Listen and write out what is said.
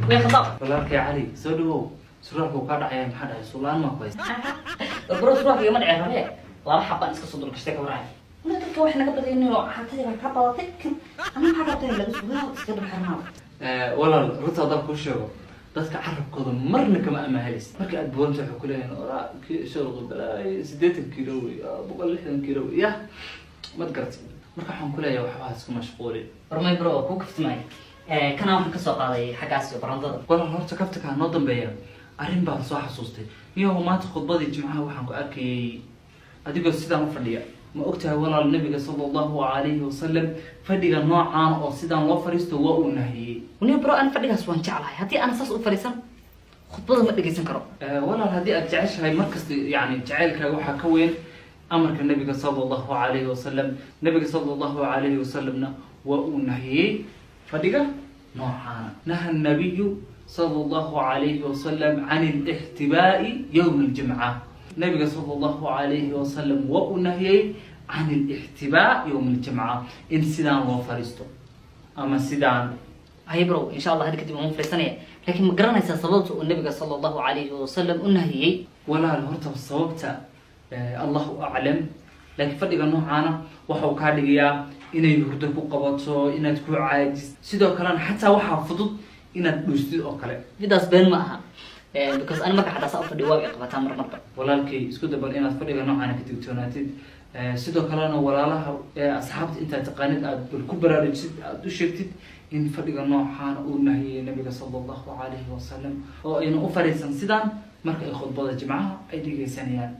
ويخضع walaalkay cali soo dhawow suraalku ka dhacay maxaa dhacay suulaan ma qoys البروس روح يوم العربية لا حبا اسك صدر كشتك وراي ولا تلك واحد نقدر انه حتى اذا كبا تذكر انا ما حدا تاني لبس ولا اسكت بحرناو walaal runta haddaan kuu sheego dadka carabkooda marna kama amahalis marka aad buwanta waxay ku leeyihin oraa shaqo balay 80 kiilo wey 160 kiilo wey yah mad garatay marka waxaan ku leeyahay waxba isku mashquuli رمي برو كو كفت معي كان waxaan ka soo qaaday xagaas barandada walaal horta kafta noo dambeeya arrin baan soo xasuustay iyo maanta khudbadii jimcaha waxaan ku arkay adigoo sidaan u fadhiya ma ogtahay walaal nabiga sallallahu alayhi wasallam fadhiga noocaan oo sidaan loo fariisto waa uu nahiyay وني برو انا fadhigaas waan jeclahay hadii ana saas u fariisan khudbada ma dhageysan karo walaal hadii aad jeceshahay markasta yani jaceylkaaga waxaa ka weyn amarka nabiga sallallahu alayhi wasallam nabiga sallallahu alayhi wasallamna waa uu nahiyay fadhiga noocaan naha nabiyu صلى الله عليه وسلم عن الاحتباء يوم الجمعة النبي صلى الله عليه وسلم ونهي عن الاحتباء يوم الجمعة إن سيدان وفرستو أما سيدان هاي برو ان شاء الله هذيك تبقى مفلسانية لكن ما قرنيسا صلوات النبي صلى الله عليه وسلم ونهي ولا الهرطة بالصوابتا الله أعلم لكن فرق نوعانا وحو كادقيا إنا يهردكو قبطو إنا تكو عاجز سيدو كلان حتى وحا فضل inaad dhuustid oo kale midaas been ma aha because ana marka xadaas u fadhiyo waa qabataa marmarba walaalkay isku dabal inaad fadhiga noocan ka digtoonaatid sidoo kalena walaalaha asxaabta inta taqaanid aad ku baraarujid aad u sheegtid in fadhiga noocan uu nahiyay nabiga sallallahu alayhi wasallam oo ayna u fariisan sidaan marka ay khudbada jimcaha ay dhigaysanayaan